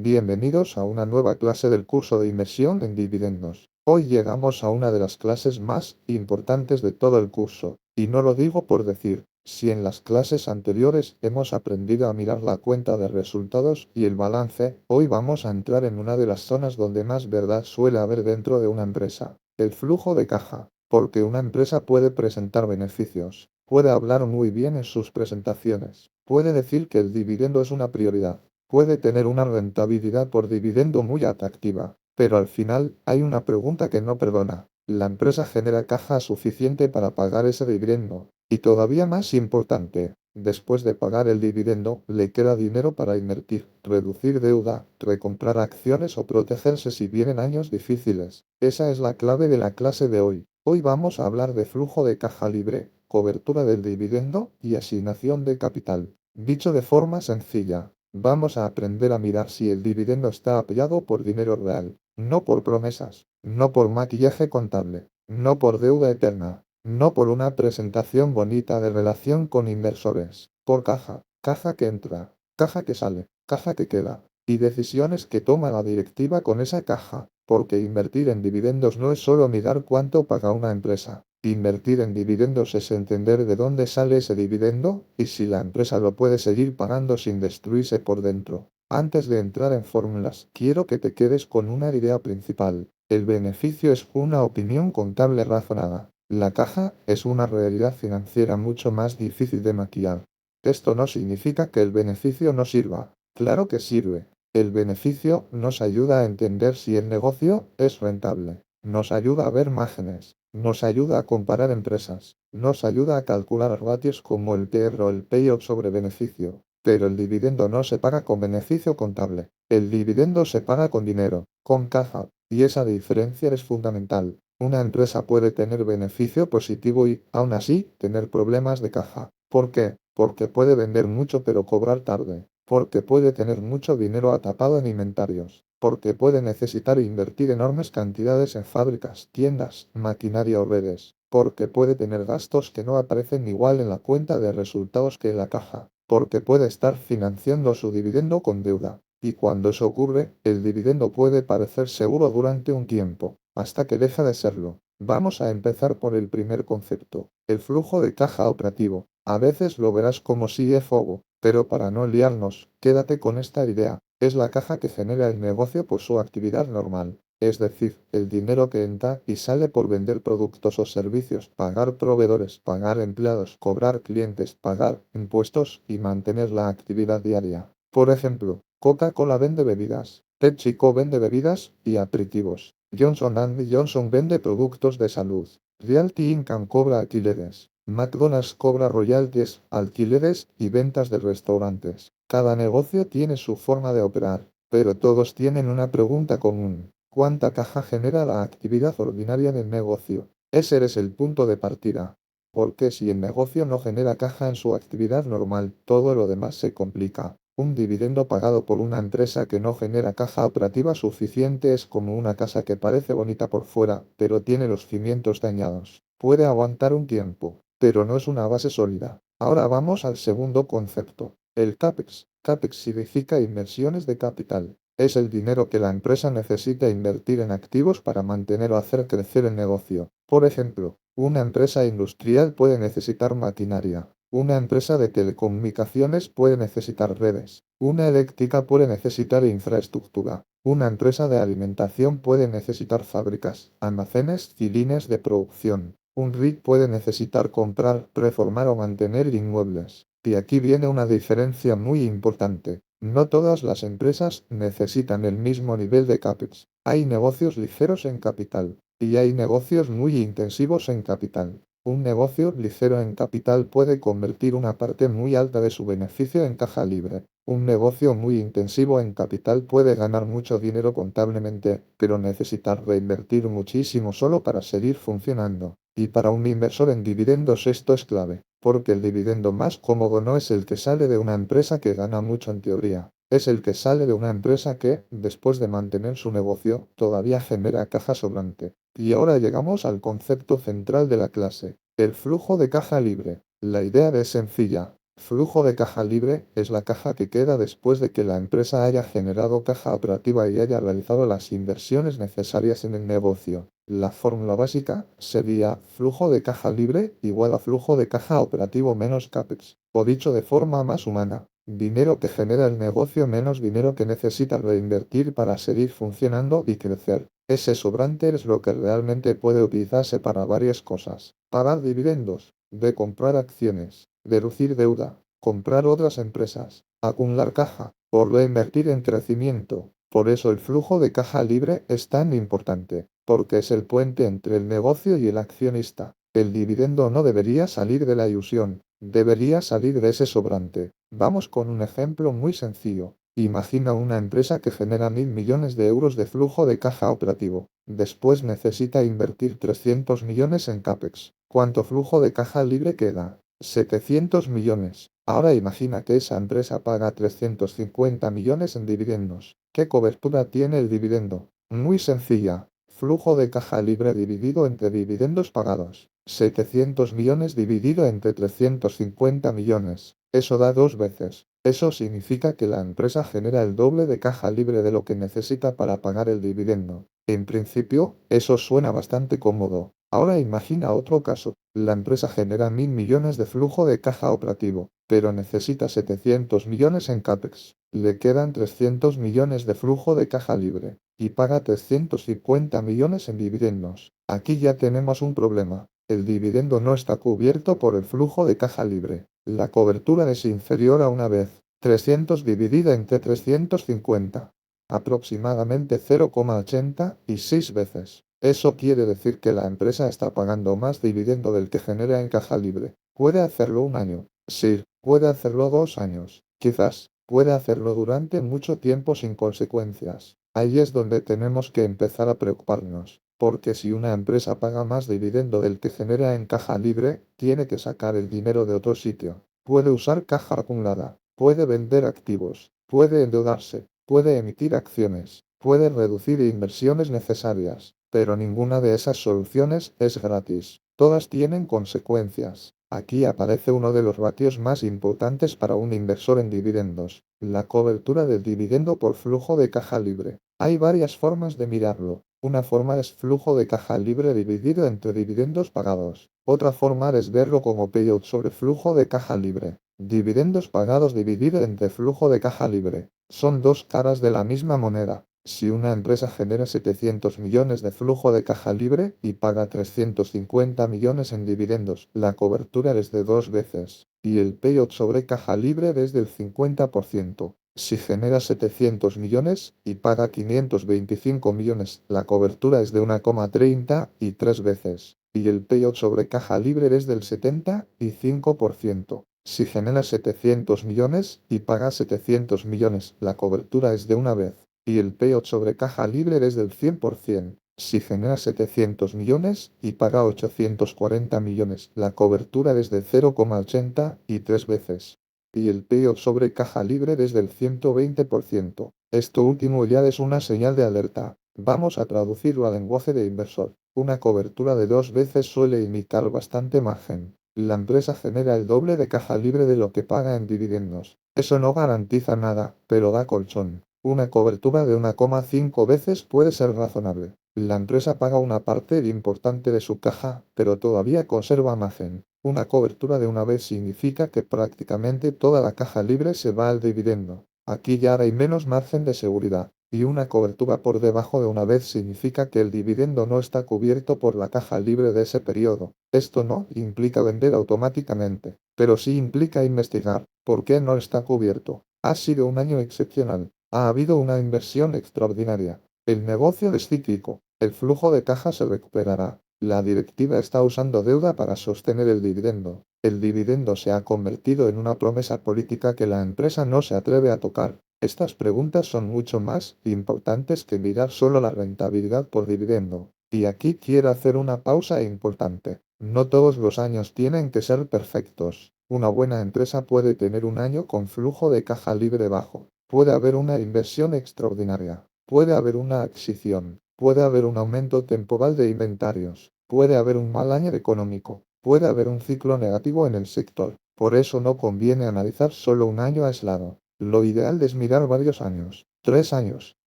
Bienvenidos a una nueva clase del curso de inmersión en dividendos. Hoy llegamos a una de las clases más importantes de todo el curso, y no lo digo por decir. Si en las clases anteriores hemos aprendido a mirar la cuenta de resultados y el balance, hoy vamos a entrar en una de las zonas donde más verdad suele haber dentro de una empresa, el flujo de caja, porque una empresa puede presentar beneficios, puede hablar muy bien en sus presentaciones, puede decir que el dividendo es una prioridad, puede tener una rentabilidad por dividendo muy atractiva, pero al final hay una pregunta que no perdona. ¿La empresa genera caja suficiente para pagar ese dividendo? Y todavía más importante, después de pagar el dividendo, ¿le queda dinero para invertir, reducir deuda, recomprar acciones o protegerse si vienen años difíciles? Esa es la clave de la clase de hoy. Hoy vamos a hablar de flujo de caja libre, cobertura del dividendo y asignación de capital. Dicho de forma sencilla, vamos a aprender a mirar si el dividendo está apoyado por dinero real, no por promesas, no por maquillaje contable, no por deuda eterna, no por una presentación bonita de relación con inversores, por caja, caja que entra, caja que sale, caja que queda, y decisiones que toma la directiva con esa caja, porque invertir en dividendos no es solo mirar cuánto paga una empresa. Invertir en dividendos es entender de dónde sale ese dividendo y si la empresa lo puede seguir pagando sin destruirse por dentro. Antes de entrar en fórmulas, quiero que te quedes con una idea principal. El beneficio es una opinión contable razonada. La caja es una realidad financiera mucho más difícil de maquillar. Esto no significa que el beneficio no sirva. Claro que sirve. El beneficio nos ayuda a entender si el negocio es rentable. Nos ayuda a ver márgenes. Nos ayuda a comparar empresas, nos ayuda a calcular ratios como el PER o el payout sobre beneficio, pero el dividendo no se paga con beneficio contable, el dividendo se paga con dinero, con caja, y esa diferencia es fundamental. Una empresa puede tener beneficio positivo y, aún así, tener problemas de caja. ¿Por qué? Porque puede vender mucho pero cobrar tarde, porque puede tener mucho dinero atrapado en inventarios, porque puede necesitar invertir enormes cantidades en fábricas, tiendas, maquinaria o redes, porque puede tener gastos que no aparecen igual en la cuenta de resultados que en la caja, porque puede estar financiando su dividendo con deuda. Y cuando eso ocurre, el dividendo puede parecer seguro durante un tiempo, hasta que deja de serlo. Vamos a empezar por el primer concepto, el flujo de caja operativo. A veces lo verás como CFO, pero para no liarnos, quédate con esta idea. Es la caja que genera el negocio por su actividad normal, es decir, el dinero que entra y sale por vender productos o servicios, pagar proveedores, pagar empleados, cobrar clientes, pagar impuestos y mantener la actividad diaria. Por ejemplo, Coca-Cola vende bebidas, PepsiCo vende bebidas y aperitivos, Johnson Johnson vende productos de salud, Realty Income cobra alquileres, McDonald's cobra royalties, alquileres y ventas de restaurantes. Cada negocio tiene su forma de operar, pero todos tienen una pregunta común. ¿Cuánta caja genera la actividad ordinaria del negocio? Ese es el punto de partida. Porque si el negocio no genera caja en su actividad normal, todo lo demás se complica. Un dividendo pagado por una empresa que no genera caja operativa suficiente es como una casa que parece bonita por fuera, pero tiene los cimientos dañados. Puede aguantar un tiempo, pero no es una base sólida. Ahora vamos al segundo concepto, el CAPEX. CAPEX significa inversiones de capital. Es el dinero que la empresa necesita invertir en activos para mantener o hacer crecer el negocio. Por ejemplo, una empresa industrial puede necesitar maquinaria. Una empresa de telecomunicaciones puede necesitar redes. Una eléctrica puede necesitar infraestructura. Una empresa de alimentación puede necesitar fábricas, almacenes y líneas de producción. Un REIT puede necesitar comprar, reformar o mantener inmuebles. Y aquí viene una diferencia muy importante. No todas las empresas necesitan el mismo nivel de CAPEX. Hay negocios ligeros en capital, y hay negocios muy intensivos en capital. Un negocio ligero en capital puede convertir una parte muy alta de su beneficio en caja libre. Un negocio muy intensivo en capital puede ganar mucho dinero contablemente, pero necesitar reinvertir muchísimo solo para seguir funcionando. Y para un inversor en dividendos esto es clave, porque el dividendo más cómodo no es el que sale de una empresa que gana mucho en teoría, es el que sale de una empresa que, después de mantener su negocio, todavía genera caja sobrante. Y ahora llegamos al concepto central de la clase, el flujo de caja libre. La idea es sencilla. Flujo de caja libre es la caja que queda después de que la empresa haya generado caja operativa y haya realizado las inversiones necesarias en el negocio. La fórmula básica sería flujo de caja libre igual a flujo de caja operativo menos CAPEX, o dicho de forma más humana, dinero que genera el negocio menos dinero que necesita reinvertir para seguir funcionando y crecer. Ese sobrante es lo que realmente puede utilizarse para varias cosas: pagar dividendos, de comprar acciones, reducir deuda, comprar otras empresas, acumular caja, o reinvertir en crecimiento. Por eso el flujo de caja libre es tan importante, porque es el puente entre el negocio y el accionista. El dividendo no debería salir de la ilusión, debería salir de ese sobrante. Vamos con un ejemplo muy sencillo. Imagina una empresa que genera 1.000 millones de euros de flujo de caja operativo. Después necesita invertir 300 millones en CAPEX. ¿Cuánto flujo de caja libre queda? 700 millones. Ahora imagina que esa empresa paga 350 millones en dividendos. ¿Qué cobertura tiene el dividendo? Muy sencilla. Flujo de caja libre dividido entre dividendos pagados. 700 millones dividido entre 350 millones. Eso da 2 veces. Eso significa que la empresa genera el doble de caja libre de lo que necesita para pagar el dividendo. En principio, eso suena bastante cómodo. Ahora imagina otro caso. La empresa genera 1.000 millones de flujo de caja operativo, pero necesita 700 millones en CAPEX. Le quedan 300 millones de flujo de caja libre, y paga 350 millones en dividendos. Aquí ya tenemos un problema. El dividendo no está cubierto por el flujo de caja libre. La cobertura es inferior a una vez. 300 dividida entre 350. Aproximadamente 0,86 veces. Eso quiere decir que la empresa está pagando más dividendo del que genera en caja libre. ¿Puede hacerlo un año? Sí. ¿Puede hacerlo 2 años? Quizás. ¿Puede hacerlo durante mucho tiempo sin consecuencias? Ahí es donde tenemos que empezar a preocuparnos. Porque si una empresa paga más dividendo del que genera en caja libre, tiene que sacar el dinero de otro sitio. Puede usar caja acumulada. Puede vender activos. Puede endeudarse. Puede emitir acciones. Puede reducir inversiones necesarias. Pero ninguna de esas soluciones es gratis. Todas tienen consecuencias. Aquí aparece uno de los ratios más importantes para un inversor en dividendos: la cobertura del dividendo por flujo de caja libre. Hay varias formas de mirarlo. Una forma es flujo de caja libre dividido entre dividendos pagados. Otra forma es verlo como payout sobre flujo de caja libre. Dividendos pagados dividido entre flujo de caja libre. Son dos caras de la misma moneda. Si una empresa genera 700 millones de flujo de caja libre y paga 350 millones en dividendos, la cobertura es de 2 veces, y el payout sobre caja libre es del 50%. Si genera 700 millones y paga 525 millones, la cobertura es de 1,30 y 3 veces, y el payout sobre caja libre es del 75%. Si genera 700 millones y paga 700 millones, la cobertura es de 1 vez, y el payout sobre caja libre es del 100%. Si genera 700 millones y paga 840 millones, la cobertura es de 0,80 y 3 veces, y el payout sobre caja libre es del 120%. Esto último ya es una señal de alerta. Vamos a traducirlo al lenguaje de inversor. Una cobertura de 2 veces suele indicar bastante margen. La empresa genera el doble de caja libre de lo que paga en dividendos. Eso no garantiza nada, pero da colchón. Una cobertura de 1,5 veces puede ser razonable. La empresa paga una parte importante de su caja, pero todavía conserva margen. Una cobertura de 1 vez significa que prácticamente toda la caja libre se va al dividendo. Aquí ya hay menos margen de seguridad. Y una cobertura por debajo de 1 vez significa que el dividendo no está cubierto por la caja libre de ese periodo. Esto no implica vender automáticamente, pero sí implica investigar por qué no está cubierto. Ha sido un año excepcional. Ha habido una inversión extraordinaria. El negocio es cíclico. El flujo de caja se recuperará. La directiva está usando deuda para sostener el dividendo. El dividendo se ha convertido en una promesa política que la empresa no se atreve a tocar. Estas preguntas son mucho más importantes que mirar solo la rentabilidad por dividendo. Y aquí quiero hacer una pausa importante. No todos los años tienen que ser perfectos. Una buena empresa puede tener un año con flujo de caja libre bajo. Puede haber una inversión extraordinaria. Puede haber una adquisición. Puede haber un aumento temporal de inventarios. Puede haber un mal año económico. Puede haber un ciclo negativo en el sector. Por eso no conviene analizar solo un año aislado. Lo ideal es mirar varios años, 3 años,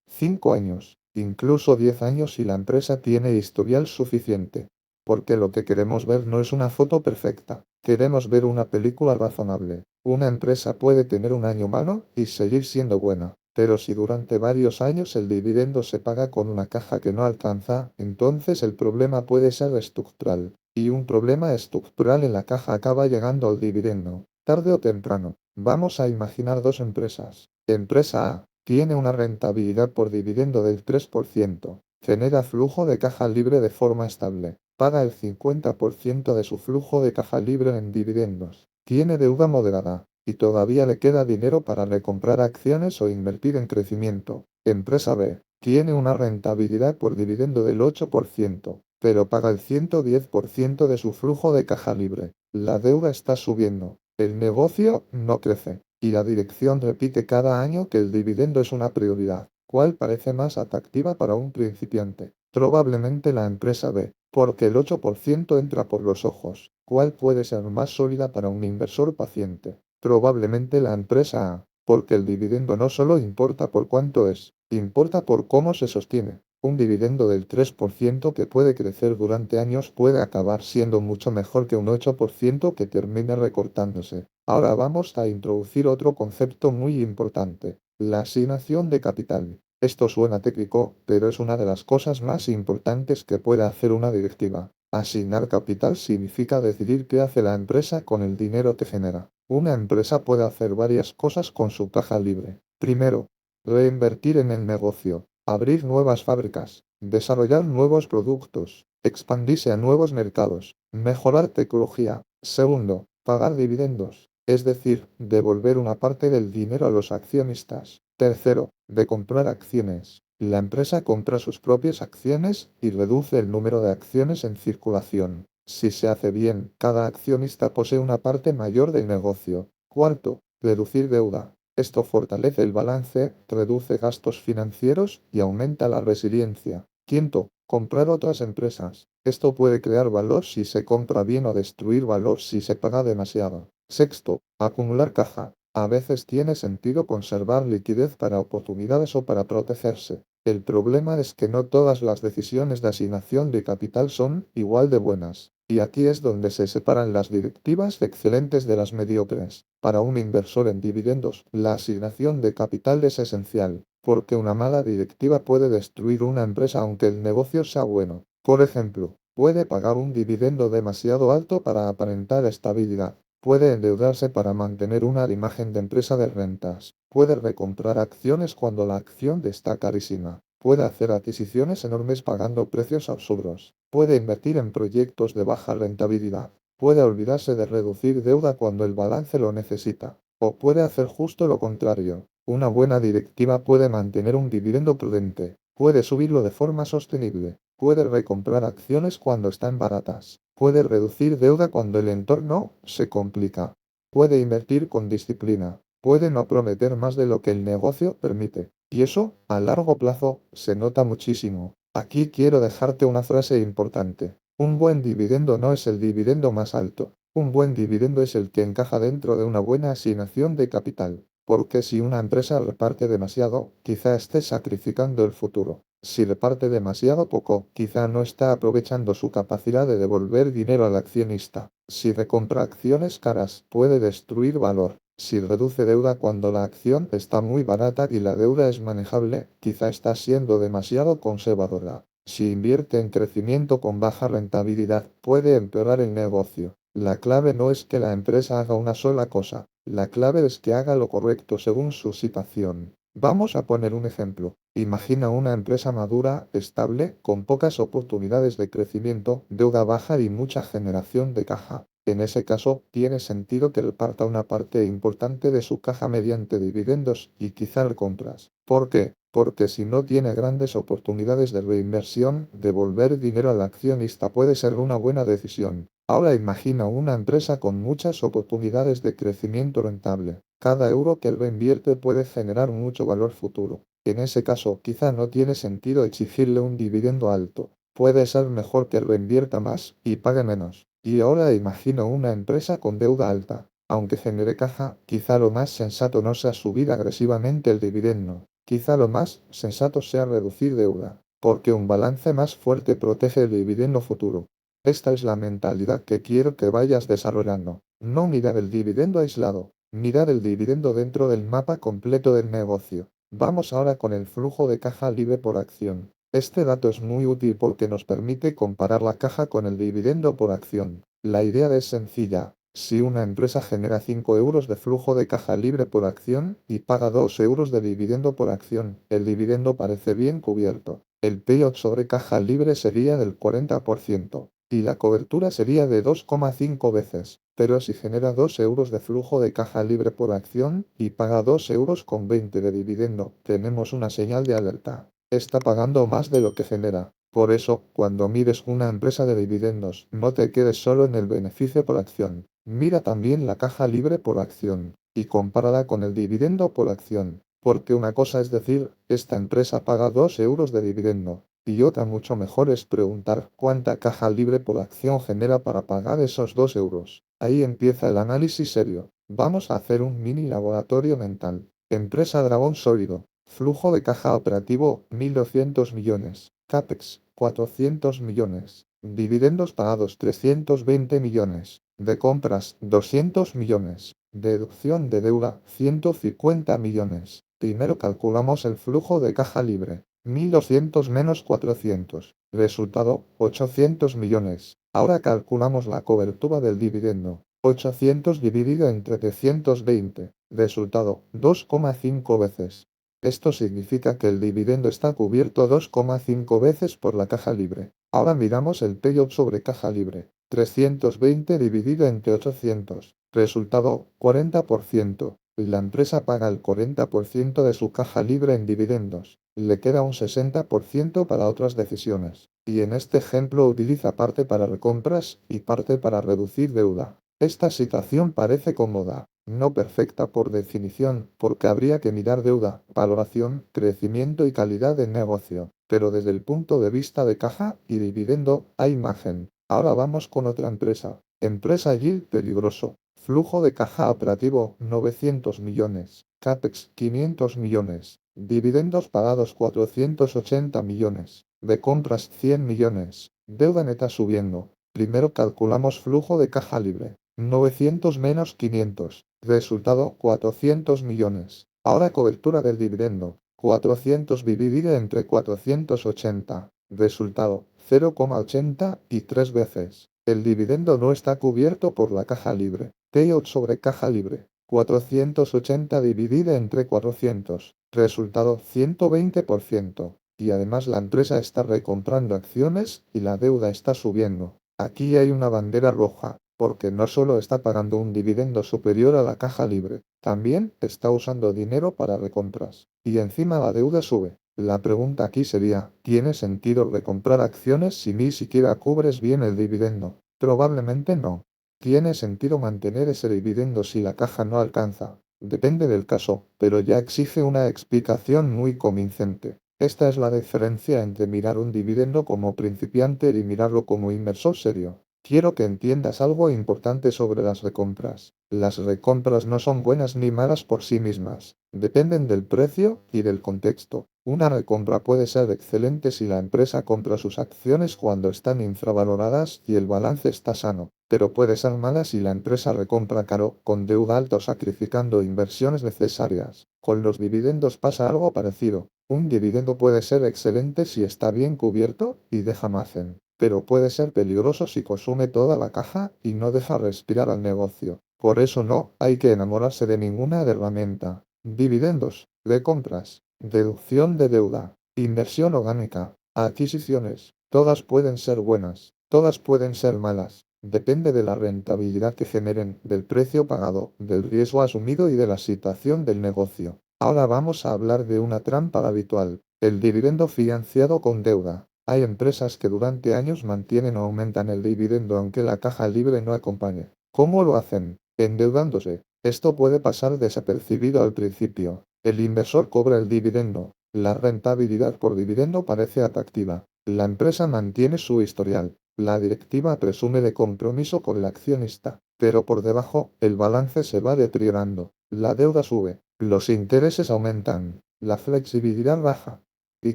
5 años, incluso 10 años si la empresa tiene historial suficiente. Porque lo que queremos ver no es una foto perfecta, queremos ver una película razonable. Una empresa puede tener un año malo y seguir siendo buena, pero si durante varios años el dividendo se paga con una caja que no alcanza, entonces el problema puede ser estructural. Y un problema estructural en la caja acaba llegando al dividendo, tarde o temprano. Vamos a imaginar dos empresas. Empresa A tiene una rentabilidad por dividendo del 3%, genera flujo de caja libre de forma estable, paga el 50% de su flujo de caja libre en dividendos, tiene deuda moderada, y todavía le queda dinero para recomprar acciones o invertir en crecimiento. Empresa B tiene una rentabilidad por dividendo del 8%, pero paga el 110% de su flujo de caja libre. La deuda está subiendo, el negocio no crece, y la dirección repite cada año que el dividendo es una prioridad. ¿Cuál parece más atractiva para un principiante? Probablemente la empresa B, porque el 8% entra por los ojos. ¿Cuál puede ser más sólida para un inversor paciente? Probablemente la empresa A, porque el dividendo no solo importa por cuánto es, importa por cómo se sostiene. Un dividendo del 3% que puede crecer durante años puede acabar siendo mucho mejor que un 8% que termine recortándose. Ahora vamos a introducir otro concepto muy importante, la asignación de capital. Esto suena técnico, pero es una de las cosas más importantes que puede hacer una directiva. Asignar capital significa decidir qué hace la empresa con el dinero que genera. Una empresa puede hacer varias cosas con su caja libre. Primero, reinvertir en el negocio, abrir nuevas fábricas, desarrollar nuevos productos, expandirse a nuevos mercados, mejorar tecnología. Segundo, pagar dividendos, es decir, devolver una parte del dinero a los accionistas. Tercero, de comprar acciones. La empresa compra sus propias acciones y reduce el número de acciones en circulación. Si se hace bien, cada accionista posee una parte mayor del negocio. Cuarto, reducir deuda. Esto fortalece el balance, reduce gastos financieros y aumenta la resiliencia. Quinto, comprar otras empresas. Esto puede crear valor si se compra bien o destruir valor si se paga demasiado. Sexto, acumular caja. A veces tiene sentido conservar liquidez para oportunidades o para protegerse. El problema es que no todas las decisiones de asignación de capital son igual de buenas. Y aquí es donde se separan las directivas excelentes de las mediocres. Para un inversor en dividendos, la asignación de capital es esencial, porque una mala directiva puede destruir una empresa aunque el negocio sea bueno. Por ejemplo, puede pagar un dividendo demasiado alto para aparentar estabilidad. Puede endeudarse para mantener una imagen de empresa de rentas. Puede recomprar acciones cuando la acción está carísima. Puede hacer adquisiciones enormes pagando precios absurdos. Puede invertir en proyectos de baja rentabilidad. Puede olvidarse de reducir deuda cuando el balance lo necesita. O puede hacer justo lo contrario. Una buena directiva puede mantener un dividendo prudente. Puede subirlo de forma sostenible. Puede recomprar acciones cuando están baratas. Puede reducir deuda cuando el entorno se complica. Puede invertir con disciplina. Puede no prometer más de lo que el negocio permite. Y eso, a largo plazo, se nota muchísimo. Aquí quiero dejarte una frase importante. Un buen dividendo no es el dividendo más alto. Un buen dividendo es el que encaja dentro de una buena asignación de capital. Porque si una empresa reparte demasiado, quizá esté sacrificando el futuro. Si reparte demasiado poco, quizá no está aprovechando su capacidad de devolver dinero al accionista. Si recompra acciones caras, puede destruir valor. Si reduce deuda cuando la acción está muy barata y la deuda es manejable, quizá está siendo demasiado conservadora. Si invierte en crecimiento con baja rentabilidad, puede empeorar el negocio. La clave no es que la empresa haga una sola cosa. La clave es que haga lo correcto según su situación. Vamos a poner un ejemplo. Imagina una empresa madura, estable, con pocas oportunidades de crecimiento, deuda baja y mucha generación de caja. En ese caso, tiene sentido que reparta una parte importante de su caja mediante dividendos y quizá recompras. ¿Por qué? Porque si no tiene grandes oportunidades de reinversión, devolver dinero al accionista puede ser una buena decisión. Ahora imagina una empresa con muchas oportunidades de crecimiento rentable. Cada euro que reinvierte puede generar mucho valor futuro. En ese caso, quizá no tiene sentido exigirle un dividendo alto. Puede ser mejor que reinvierta más y pague menos. Y ahora imagino una empresa con deuda alta. Aunque genere caja, quizá lo más sensato no sea subir agresivamente el dividendo. Quizá lo más sensato sea reducir deuda, porque un balance más fuerte protege el dividendo futuro. Esta es la mentalidad que quiero que vayas desarrollando. No mirar el dividendo aislado, mirar el dividendo dentro del mapa completo del negocio. Vamos ahora con el flujo de caja libre por acción. Este dato es muy útil porque nos permite comparar la caja con el dividendo por acción. La idea es sencilla. Si una empresa genera 5 euros de flujo de caja libre por acción y paga 2 euros de dividendo por acción, el dividendo parece bien cubierto. El payout sobre caja libre sería del 40% y la cobertura sería de 2,5 veces. Pero si genera 2 euros de flujo de caja libre por acción y paga 2 euros con 20 de dividendo, tenemos una señal de alerta. Está pagando más de lo que genera. Por eso, cuando mires una empresa de dividendos, no te quedes solo en el beneficio por acción. Mira también la caja libre por acción y compárala con el dividendo por acción. Porque una cosa es decir, esta empresa paga 2 euros de dividendo, y otra mucho mejor es preguntar cuánta caja libre por acción genera para pagar esos 2 euros. Ahí empieza el análisis serio. Vamos a hacer un mini laboratorio mental. Empresa Dragón Sólido. Flujo de caja operativo 1.200 millones. CAPEX 400 millones. Dividendos pagados 320 millones. De compras 200 millones. Deducción de deuda 150 millones. Primero calculamos el flujo de caja libre. 1.200 menos 400. Resultado 800 millones. Ahora calculamos la cobertura del dividendo. 800 dividido entre 320. Resultado 2,5 veces. Esto significa que el dividendo está cubierto 2,5 veces por la caja libre. Ahora miramos el payout sobre caja libre. 320 dividido entre 800. Resultado 40%. La empresa paga el 40% de su caja libre en dividendos. Le queda un 60% para otras decisiones. Y en este ejemplo utiliza parte para recompras y parte para reducir deuda. Esta situación parece cómoda, no perfecta por definición, porque habría que mirar deuda, valoración, crecimiento y calidad del negocio. Pero desde el punto de vista de caja y dividendo, hay margen. Ahora vamos con otra empresa. Empresa yield peligroso. Flujo de caja operativo 900 millones. CAPEX 500 millones. Dividendos pagados 480 millones. De compras 100 millones. Deuda neta subiendo. Primero calculamos flujo de caja libre. 900 menos 500. Resultado 400 millones. Ahora cobertura del dividendo. 400 dividido entre 480. Resultado 0,80 y 3 veces. El dividendo no está cubierto por la caja libre. Payout sobre caja libre. 480 dividido entre 400. Resultado 120%. Y además la empresa está recomprando acciones y la deuda está subiendo. Aquí hay una bandera roja, porque no solo está pagando un dividendo superior a la caja libre, también está usando dinero para recompras. Y encima la deuda sube. La pregunta aquí sería, ¿tiene sentido recomprar acciones si ni siquiera cubres bien el dividendo? Probablemente no. ¿Tiene sentido mantener ese dividendo si la caja no alcanza? Depende del caso, pero ya exige una explicación muy convincente. Esta es la diferencia entre mirar un dividendo como principiante y mirarlo como inversor serio. Quiero que entiendas algo importante sobre las recompras. Las recompras no son buenas ni malas por sí mismas. Dependen del precio y del contexto. Una recompra puede ser excelente si la empresa compra sus acciones cuando están infravaloradas y el balance está sano, pero puede ser mala si la empresa recompra caro, con deuda alta o sacrificando inversiones necesarias. Con los dividendos pasa algo parecido. Un dividendo puede ser excelente si está bien cubierto y deja margen, pero puede ser peligroso si consume toda la caja y no deja respirar al negocio. Por eso no hay que enamorarse de ninguna herramienta. Dividendos, recompras, deducción de deuda, inversión orgánica, adquisiciones, todas pueden ser buenas, todas pueden ser malas. Depende de la rentabilidad que generen, del precio pagado, del riesgo asumido y de la situación del negocio. Ahora vamos a hablar de una trampa habitual, el dividendo financiado con deuda. Hay empresas que durante años mantienen o aumentan el dividendo aunque la caja libre no acompañe. ¿Cómo lo hacen? Endeudándose. Esto puede pasar desapercibido al principio. El inversor cobra el dividendo. La rentabilidad por dividendo parece atractiva. La empresa mantiene su historial. La directiva presume de compromiso con el accionista, pero por debajo, el balance se va deteriorando. La deuda sube, los intereses aumentan, la flexibilidad baja. Y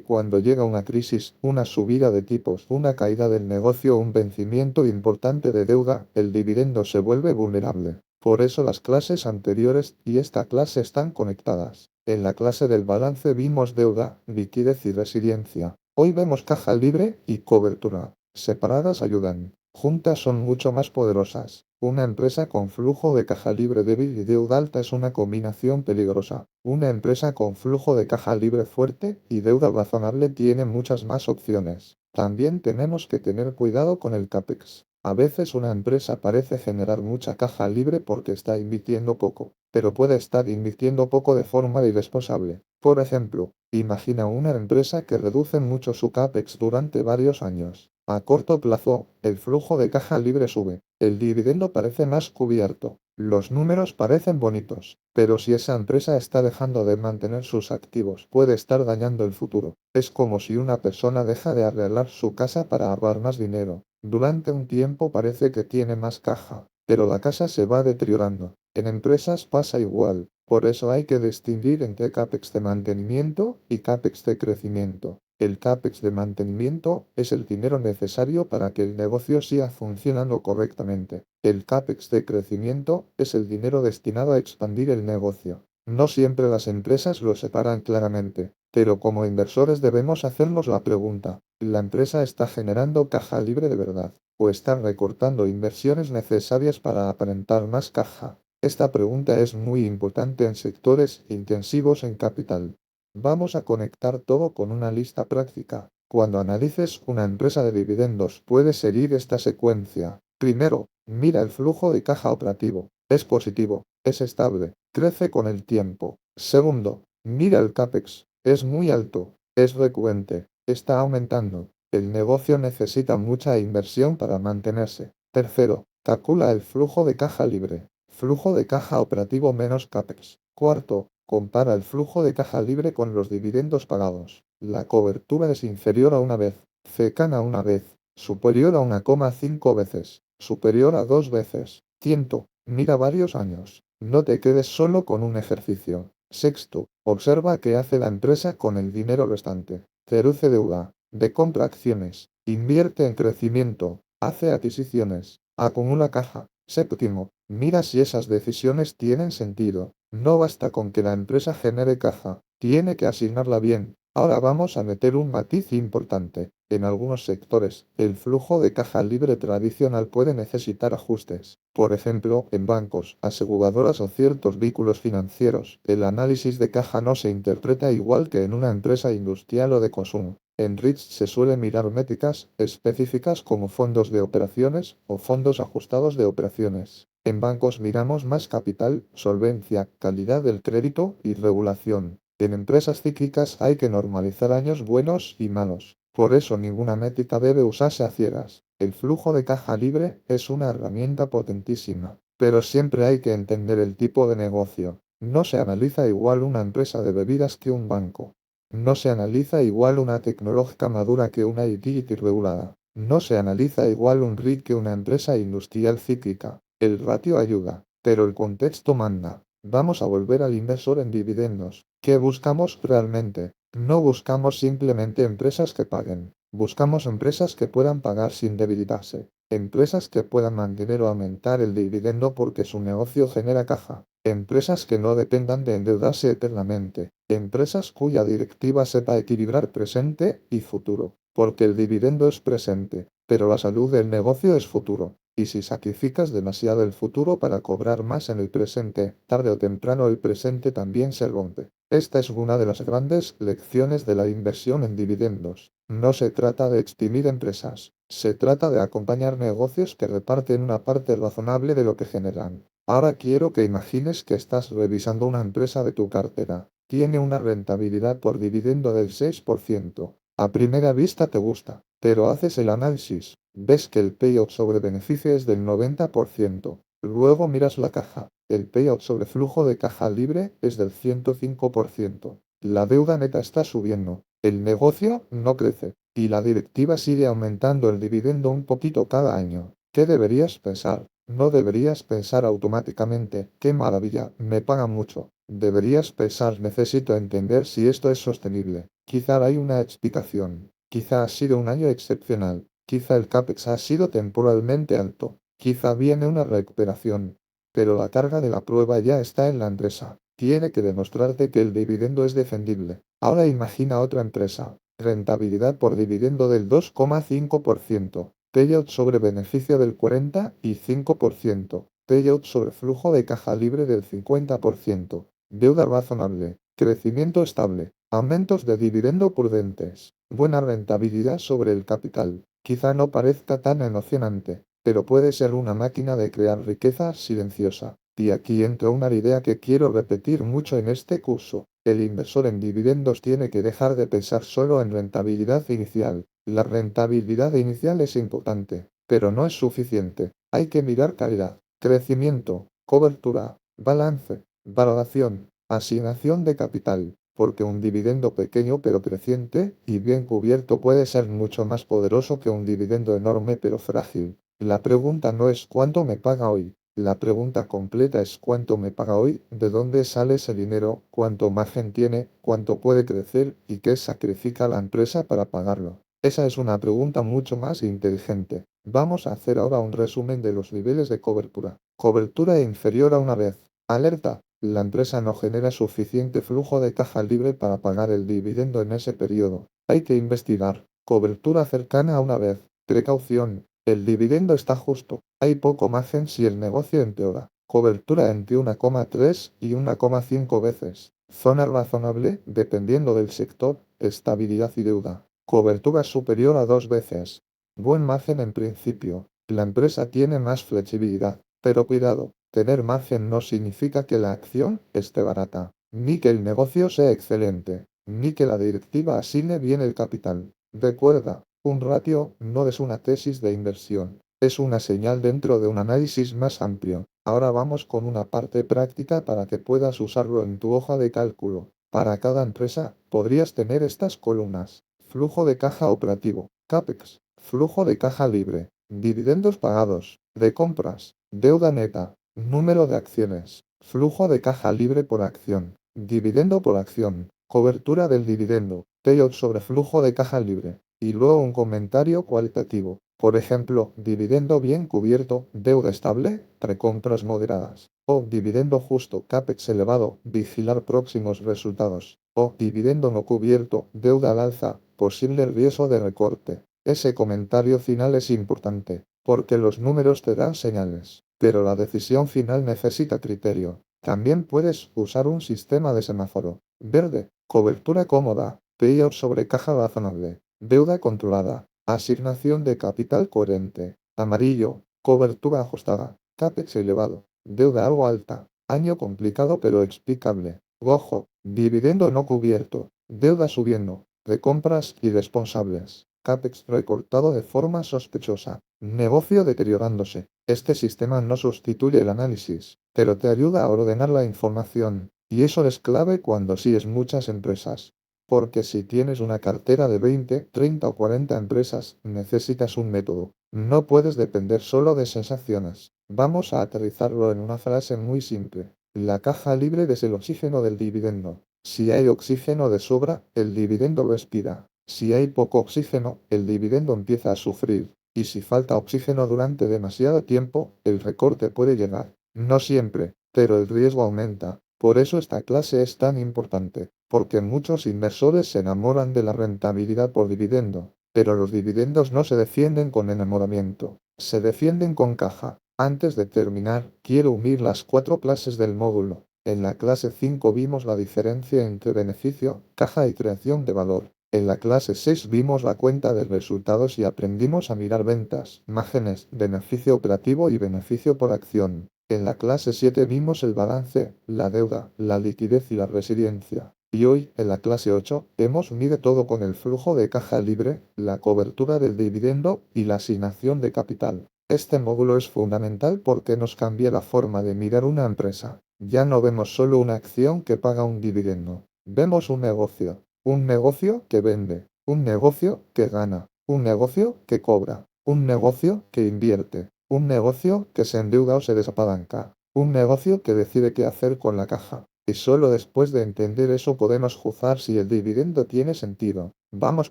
cuando llega una crisis, una subida de tipos, una caída del negocio o un vencimiento importante de deuda, el dividendo se vuelve vulnerable. Por eso las clases anteriores y esta clase están conectadas. En la clase del balance vimos deuda, liquidez y resiliencia. Hoy vemos caja libre y cobertura. Separadas ayudan. Juntas son mucho más poderosas. Una empresa con flujo de caja libre débil y deuda alta es una combinación peligrosa. Una empresa con flujo de caja libre fuerte y deuda razonable tiene muchas más opciones. También tenemos que tener cuidado con el CAPEX. A veces una empresa parece generar mucha caja libre porque está invirtiendo poco, pero puede estar invirtiendo poco de forma irresponsable. Por ejemplo, imagina una empresa que reduce mucho su CAPEX durante varios años. A corto plazo, el flujo de caja libre sube, el dividendo parece más cubierto, los números parecen bonitos, pero si esa empresa está dejando de mantener sus activos, puede estar dañando el futuro. Es como si una persona deja de arreglar su casa para ahorrar más dinero. Durante un tiempo parece que tiene más caja, pero la casa se va deteriorando. En empresas pasa igual, por eso hay que distinguir entre CAPEX de mantenimiento y CAPEX de crecimiento. El CAPEX de mantenimiento es el dinero necesario para que el negocio siga funcionando correctamente. El CAPEX de crecimiento es el dinero destinado a expandir el negocio. No siempre las empresas lo separan claramente, pero como inversores debemos hacernos la pregunta, ¿la empresa está generando caja libre de verdad? ¿O está recortando inversiones necesarias para aparentar más caja? Esta pregunta es muy importante en sectores intensivos en capital. Vamos a conectar todo con una lista práctica. Cuando analices una empresa de dividendos, puedes seguir esta secuencia. Primero, mira el flujo de caja operativo. Es positivo, es estable, crece con el tiempo. Segundo, mira el CAPEX. Es muy alto, es recurrente, está aumentando. El negocio necesita mucha inversión para mantenerse. Tercero, calcula el flujo de caja libre. Flujo de caja operativo menos CAPEX. Cuarto, compara el flujo de caja libre con los dividendos pagados. La cobertura es inferior a una vez, cercana a una vez, superior a 1,5 veces, superior a 2 veces. Quinto, mira varios años. No te quedes solo con un ejercicio. Sexto, observa qué hace la empresa con el dinero restante. Reduce deuda, de compra acciones, invierte en crecimiento, hace adquisiciones, acumula caja. Séptimo, mira si esas decisiones tienen sentido. No basta con que la empresa genere caja, tiene que asignarla bien. Ahora vamos a meter un matiz importante. En algunos sectores, el flujo de caja libre tradicional puede necesitar ajustes. Por ejemplo, en bancos, aseguradoras o ciertos vehículos financieros, el análisis de caja no se interpreta igual que en una empresa industrial o de consumo. En REITs se suele mirar métricas específicas como fondos de operaciones o fondos ajustados de operaciones. En bancos miramos más capital, solvencia, calidad del crédito y regulación. En empresas cíclicas hay que normalizar años buenos y malos. Por eso ninguna métrica debe usarse a ciegas. El flujo de caja libre es una herramienta potentísima, pero siempre hay que entender el tipo de negocio. No se analiza igual una empresa de bebidas que un banco. No se analiza igual una tecnológica madura que una utility regulada. No se analiza igual un REIT que una empresa industrial cíclica. El ratio ayuda, pero el contexto manda. Vamos a volver al inversor en dividendos. ¿Qué buscamos realmente? No buscamos simplemente empresas que paguen. Buscamos empresas que puedan pagar sin debilitarse. Empresas que puedan mantener o aumentar el dividendo porque su negocio genera caja. Empresas que no dependan de endeudarse eternamente. Empresas cuya directiva sepa equilibrar presente y futuro. Porque el dividendo es presente, pero la salud del negocio es futuro. Y si sacrificas demasiado el futuro para cobrar más en el presente, tarde o temprano el presente también se rompe. Esta es una de las grandes lecciones de la inversión en dividendos. No se trata de exprimir empresas, se trata de acompañar negocios que reparten una parte razonable de lo que generan. Ahora quiero que imagines que estás revisando una empresa de tu cartera. Tiene una rentabilidad por dividendo del 6%. A primera vista te gusta, pero haces el análisis. Ves que el payout sobre beneficio es del 90%. Luego miras la caja. El payout sobre flujo de caja libre es del 105%. La deuda neta está subiendo. El negocio no crece. y la directiva sigue aumentando el dividendo un poquito cada año. ¿Qué deberías pensar? No deberías pensar automáticamente, qué maravilla, me pagan mucho. Deberías pensar, necesito entender si esto es sostenible. Quizá hay una explicación. Quizá ha sido un año excepcional. Quizá el CAPEX ha sido temporalmente alto. Quizá viene una recuperación. Pero la carga de la prueba ya está en la empresa. Tiene que demostrarte que el dividendo es defendible. Ahora imagina otra empresa. Rentabilidad por dividendo del 2,5%. Payout sobre beneficio del 45%. Payout sobre flujo de caja libre del 50%. Deuda razonable. Crecimiento estable. Aumentos de dividendo prudentes. Buena rentabilidad sobre el capital. Quizá no parezca tan emocionante, pero puede ser una máquina de crear riqueza silenciosa. Y aquí entra una idea que quiero repetir mucho en este curso. El inversor en dividendos tiene que dejar de pensar solo en rentabilidad inicial. La rentabilidad inicial es importante, pero no es suficiente. Hay que mirar calidad, crecimiento, cobertura, balance, valoración, asignación de capital, porque un dividendo pequeño pero creciente y bien cubierto puede ser mucho más poderoso que un dividendo enorme pero frágil. La pregunta no es cuánto me paga hoy. La pregunta completa es cuánto me paga hoy, de dónde sale ese dinero, cuánto margen tiene, cuánto puede crecer y qué sacrifica la empresa para pagarlo. Esa es una pregunta mucho más inteligente. Vamos a hacer ahora un resumen de los niveles de cobertura. Cobertura inferior a una vez. Alerta. La empresa no genera suficiente flujo de caja libre para pagar el dividendo en ese periodo. Hay que investigar. Cobertura cercana a una vez. Precaución. El dividendo está justo. Hay poco margen si el negocio empeora. Cobertura entre 1,3 y 1,5 veces. Zona razonable, dependiendo del sector, estabilidad y deuda. Cobertura superior a 2 veces. Buen margen en principio. La empresa tiene más flexibilidad. Pero cuidado, tener margen no significa que la acción esté barata, ni que el negocio sea excelente, ni que la directiva asigne bien el capital. Recuerda, un ratio no es una tesis de inversión, es una señal dentro de un análisis más amplio. Ahora vamos con una parte práctica para que puedas usarlo en tu hoja de cálculo. Para cada empresa, podrías tener estas columnas. Flujo de caja operativo, CAPEX, flujo de caja libre, dividendos pagados, recompras, deuda neta, número de acciones, flujo de caja libre por acción, dividendo por acción, cobertura del dividendo, payout sobre flujo de caja libre, y luego un comentario cualitativo. Por ejemplo, dividendo bien cubierto, deuda estable, recompras moderadas. O dividendo justo, CAPEX elevado, vigilar próximos resultados. O dividendo no cubierto, deuda al alza, posible riesgo de recorte. Ese comentario final es importante, porque los números te dan señales, pero la decisión final necesita criterio. También puedes usar un sistema de semáforo. Verde, cobertura cómoda, payout sobre caja razonable, deuda controlada, asignación de capital coherente. Amarillo, cobertura ajustada, CAPEX elevado, deuda algo alta, año complicado pero explicable. Rojo, dividendo no cubierto, deuda subiendo, recompras irresponsables. CAPEX recortado de forma sospechosa. Negocio deteriorándose. Este sistema no sustituye el análisis, pero te ayuda a ordenar la información, y eso es clave cuando sigues muchas empresas. Porque si tienes una cartera de 20, 30 o 40 empresas, necesitas un método. No puedes depender solo de sensaciones. Vamos a aterrizarlo en una frase muy simple. La caja libre es el oxígeno del dividendo. Si hay oxígeno de sobra, el dividendo respira. Si hay poco oxígeno, el dividendo empieza a sufrir, y si falta oxígeno durante demasiado tiempo, el recorte puede llegar. No siempre, pero el riesgo aumenta. Por eso esta clase es tan importante, porque muchos inversores se enamoran de la rentabilidad por dividendo, pero los dividendos no se defienden con enamoramiento, se defienden con caja. Antes de terminar, quiero unir las 4 clases del módulo. En la clase 5 vimos la diferencia entre beneficio, caja y creación de valor. En la clase 6 vimos la cuenta de resultados y aprendimos a mirar ventas, márgenes, beneficio operativo y beneficio por acción. En la clase 7 vimos el balance, la deuda, la liquidez y la resiliencia. Y hoy, en la clase 8, hemos unido todo con el flujo de caja libre, la cobertura del dividendo y la asignación de capital. Este módulo es fundamental porque nos cambia la forma de mirar una empresa. Ya no vemos solo una acción que paga un dividendo. Vemos un negocio que vende, Un negocio que gana, un negocio que cobra, un negocio que invierte, un negocio que se endeuda o se desapalanca, un negocio que decide qué hacer con la caja. Y solo después de entender eso podemos juzgar si el dividendo tiene sentido. Vamos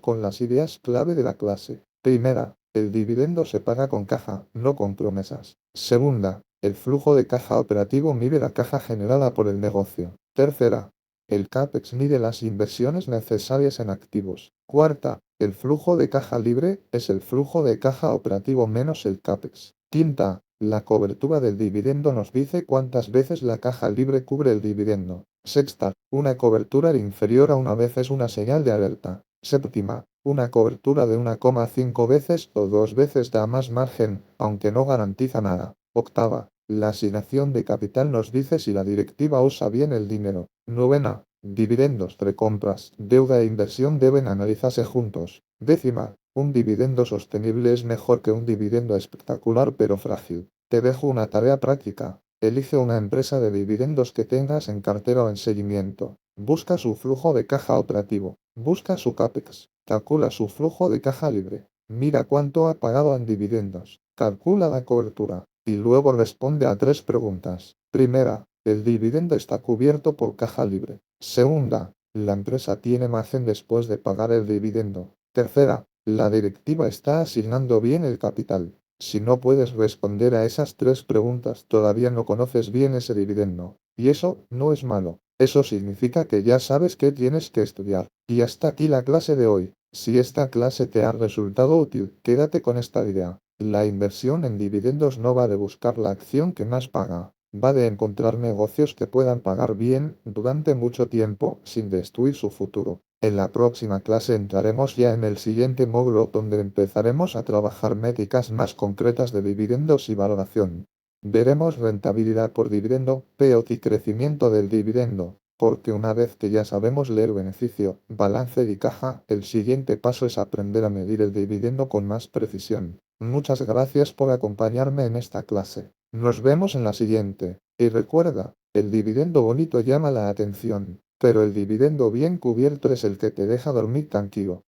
con las ideas clave de la clase. Primera, el dividendo se paga con caja, no con promesas. Segunda, el flujo de caja operativo mide la caja generada por el negocio. Tercera, el CAPEX mide las inversiones necesarias en activos. Cuarta, el flujo de caja libre es el flujo de caja operativo menos el CAPEX. Quinta, la cobertura del dividendo nos dice cuántas veces la caja libre cubre el dividendo. Sexta, una cobertura inferior a una vez es una señal de alerta. Séptima, una cobertura de 1,5 veces o 2 veces da más margen, aunque no garantiza nada. Octava, la asignación de capital nos dice si la directiva usa bien el dinero. Novena, dividendos, recompras, deuda e inversión deben analizarse juntos. Décima, un dividendo sostenible es mejor que un dividendo espectacular pero frágil. Te dejo una tarea práctica. Elige una empresa de dividendos que tengas en cartera o en seguimiento. Busca su flujo de caja operativo. Busca su CAPEX. Calcula su flujo de caja libre. Mira cuánto ha pagado en dividendos. Calcula la cobertura. Y luego responde a 3 preguntas. Primera, ¿el dividendo está cubierto por caja libre? Segunda, ¿la empresa tiene margen después de pagar el dividendo? Tercera, ¿la directiva está asignando bien el capital? Si no puedes responder a esas 3 preguntas, todavía no conoces bien ese dividendo. Y eso no es malo. Eso significa que ya sabes qué tienes que estudiar. Y hasta aquí la clase de hoy. Si esta clase te ha resultado útil, quédate con esta idea. La inversión en dividendos no va de buscar la acción que más paga. Va de encontrar negocios que puedan pagar bien durante mucho tiempo sin destruir su futuro. En la próxima clase entraremos ya en el siguiente módulo donde empezaremos a trabajar métricas más concretas de dividendos y valoración. Veremos rentabilidad por dividendo, payout y crecimiento del dividendo, porque una vez que ya sabemos leer beneficio, balance y caja, el siguiente paso es aprender a medir el dividendo con más precisión. Muchas gracias por acompañarme en esta clase. Nos vemos en la siguiente. Y recuerda, el dividendo bonito llama la atención, pero el dividendo bien cubierto es el que te deja dormir tranquilo.